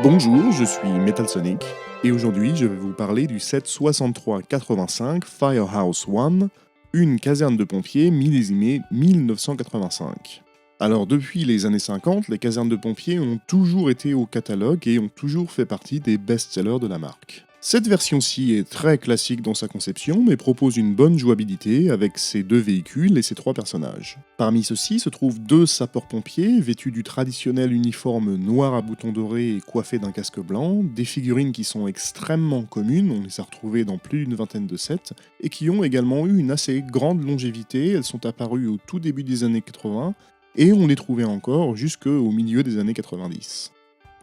Bonjour, je suis Metal Sonic et aujourd'hui je vais vous parler du set 6385 Firehouse One, une caserne de pompiers millésimée 1985. Alors depuis les années 50, les casernes de pompiers ont toujours été au catalogue et ont toujours fait partie des best-sellers de la marque. Cette version-ci est très classique dans sa conception, mais propose une bonne jouabilité avec ses deux véhicules et ses trois personnages. Parmi ceux-ci se trouvent deux sapeurs-pompiers vêtus du traditionnel uniforme noir à boutons dorés et coiffés d'un casque blanc, des figurines qui sont extrêmement communes, on les a retrouvées dans plus d'une vingtaine de sets, et qui ont également eu une assez grande longévité, elles sont apparues au tout début des années 80, et on les trouvait encore jusqu'au milieu des années 90.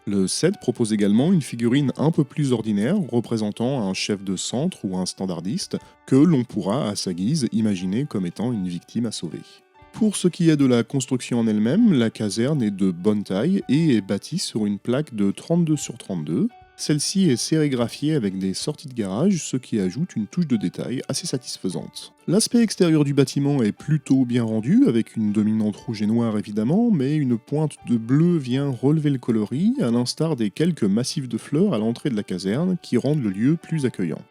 Le set propose également une figurine un peu plus ordinaire représentant un chef de centre ou un standardiste que l'on pourra à sa guise imaginer comme étant une victime à sauver. Pour ce qui est de la construction en elle-même, la caserne est de bonne taille et est bâtie sur une plaque de 32 sur 32. Celle-ci est sérigraphiée avec des sorties de garage, ce qui ajoute une touche de détail assez satisfaisante. L'aspect extérieur du bâtiment est plutôt bien rendu, avec une dominante rouge et noire évidemment, mais une pointe de bleu vient relever le coloris, à l'instar des quelques massifs de fleurs à l'entrée de la caserne qui rendent le lieu plus accueillant.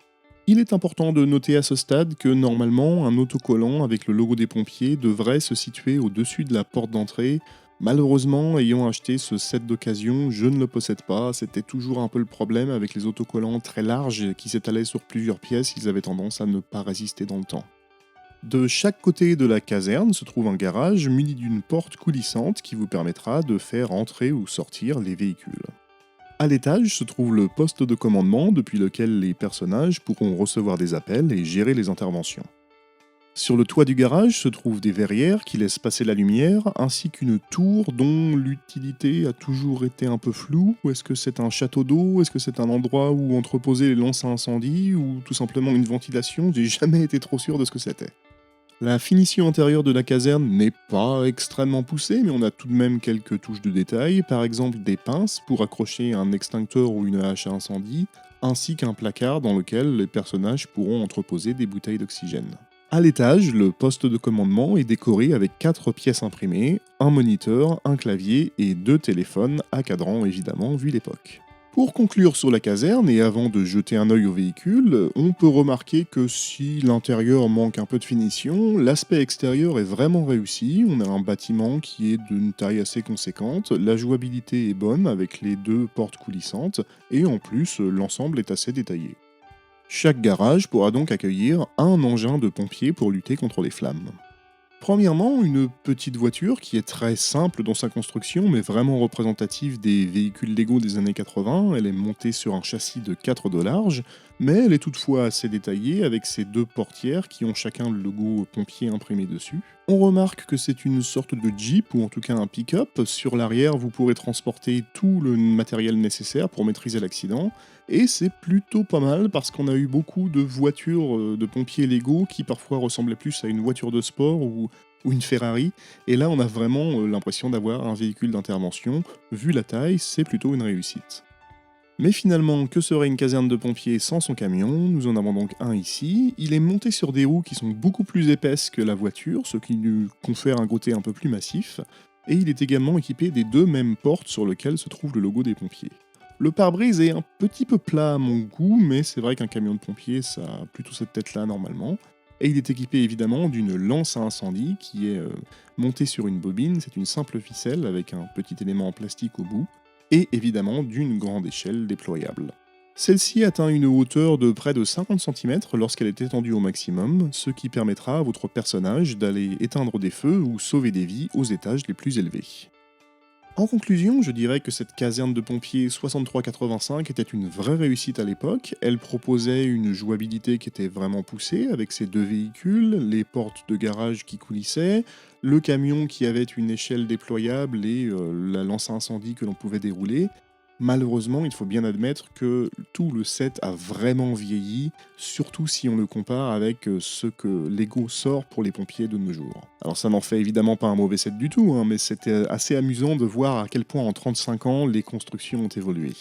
Il est important de noter à ce stade que normalement un autocollant avec le logo des pompiers devrait se situer au-dessus de la porte d'entrée. Malheureusement, ayant acheté ce set d'occasion, je ne le possède pas, c'était toujours un peu le problème avec les autocollants très larges qui s'étalaient sur plusieurs pièces, ils avaient tendance à ne pas résister dans le temps. De chaque côté de la caserne se trouve un garage muni d'une porte coulissante qui vous permettra de faire entrer ou sortir les véhicules. À l'étage se trouve le poste de commandement depuis lequel les personnages pourront recevoir des appels et gérer les interventions. Sur le toit du garage se trouvent des verrières qui laissent passer la lumière, ainsi qu'une tour dont l'utilité a toujours été un peu floue. Est-ce que c'est un château d'eau? Est-ce que c'est un endroit où entreposer les lances à incendie? Ou tout simplement une ventilation? J'ai jamais été trop sûr de ce que c'était. La finition intérieure de la caserne n'est pas extrêmement poussée, mais on a tout de même quelques touches de détail, par exemple des pinces pour accrocher un extincteur ou une hache à incendie, ainsi qu'un placard dans lequel les personnages pourront entreposer des bouteilles d'oxygène. À l'étage, le poste de commandement est décoré avec 4 pièces imprimées, un moniteur, un clavier et 2 téléphones à cadran évidemment vu l'époque. Pour conclure sur la caserne et avant de jeter un œil au véhicule, on peut remarquer que si l'intérieur manque un peu de finition, l'aspect extérieur est vraiment réussi, on a un bâtiment qui est d'une taille assez conséquente, la jouabilité est bonne avec les 2 portes coulissantes et en plus l'ensemble est assez détaillé. Chaque garage pourra donc accueillir un engin de pompier pour lutter contre les flammes. Premièrement, une petite voiture qui est très simple dans sa construction mais vraiment représentative des véhicules Lego des années 80. Elle est montée sur un châssis de 4 de large, mais elle est toutefois assez détaillée avec ses 2 portières qui ont chacun le logo pompier imprimé dessus. On remarque que c'est une sorte de Jeep ou en tout cas un pick-up. Sur l'arrière, vous pourrez transporter tout le matériel nécessaire pour maîtriser l'accident. Et c'est plutôt pas mal parce qu'on a eu beaucoup de voitures de pompiers Lego qui parfois ressemblaient plus à une voiture de sport ou une Ferrari. Et là, on a vraiment l'impression d'avoir un véhicule d'intervention. Vu la taille, c'est plutôt une réussite. Mais finalement, que serait une caserne de pompiers sans son camion? Nous en avons donc un ici. Il est monté sur des roues qui sont beaucoup plus épaisses que la voiture, ce qui lui confère un côté un peu plus massif. Et il est également équipé des 2 mêmes portes sur lesquelles se trouve le logo des pompiers. Le pare-brise est un petit peu plat à mon goût, mais c'est vrai qu'un camion de pompier, ça a plutôt cette tête-là normalement. Et il est équipé évidemment d'une lance à incendie qui est montée sur une bobine, c'est une simple ficelle avec un petit élément en plastique au bout, et évidemment d'une grande échelle déployable. Celle-ci atteint une hauteur de près de 50 cm lorsqu'elle est étendue au maximum, ce qui permettra à votre personnage d'aller éteindre des feux ou sauver des vies aux étages les plus élevés. En conclusion, je dirais que cette caserne de pompiers 6385 était une vraie réussite à l'époque. Elle proposait une jouabilité qui était vraiment poussée avec ses 2 véhicules, les portes de garage qui coulissaient, le camion qui avait une échelle déployable et la lance à incendie que l'on pouvait dérouler. Malheureusement, il faut bien admettre que tout le set a vraiment vieilli, surtout si on le compare avec ce que Lego sort pour les pompiers de nos jours. Alors ça n'en fait évidemment pas un mauvais set du tout, mais c'était assez amusant de voir à quel point en 35 ans les constructions ont évolué.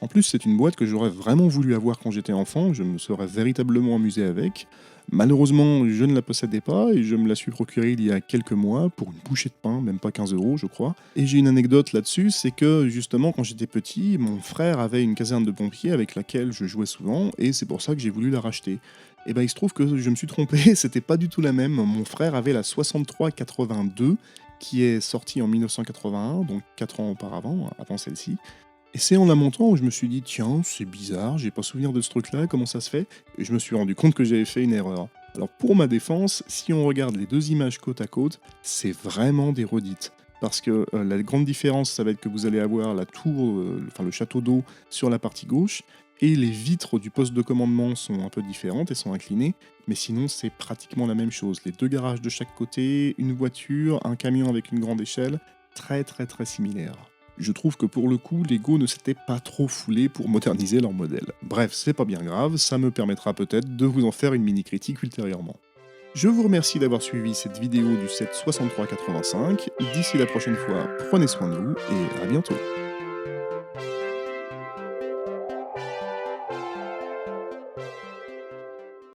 En plus, c'est une boîte que j'aurais vraiment voulu avoir quand j'étais enfant, je me serais véritablement amusé avec. Malheureusement, je ne la possédais pas et je me la suis procurée il y a quelques mois pour une bouchée de pain, même pas 15 € je crois. Et j'ai une anecdote là-dessus, c'est que justement quand j'étais petit, mon frère avait une caserne de pompiers avec laquelle je jouais souvent et c'est pour ça que j'ai voulu la racheter. Et ben il se trouve que je me suis trompé, c'était pas du tout la même. Mon frère avait la 6382 qui est sortie en 1981, donc 4 ans auparavant, avant celle-ci. Et c'est en la montant où je me suis dit: «Tiens, c'est bizarre, j'ai pas souvenir de ce truc-là, comment ça se fait?» Et je me suis rendu compte que j'avais fait une erreur. Alors pour ma défense, si on regarde les 2 images côte à côte, c'est vraiment des redites. Parce que, la grande différence, ça va être que vous allez avoir la tour, enfin le château d'eau sur la partie gauche et les vitres du poste de commandement sont un peu différentes et sont inclinées, mais sinon c'est pratiquement la même chose. Les 2 garages de chaque côté, une voiture, un camion avec une grande échelle, très, très, très similaire. Je trouve que pour le coup, Lego ne s'était pas trop foulé pour moderniser leur modèle. Bref, c'est pas bien grave, ça me permettra peut-être de vous en faire une mini critique ultérieurement. Je vous remercie d'avoir suivi cette vidéo du set 6385. D'ici la prochaine fois, prenez soin de vous et à bientôt.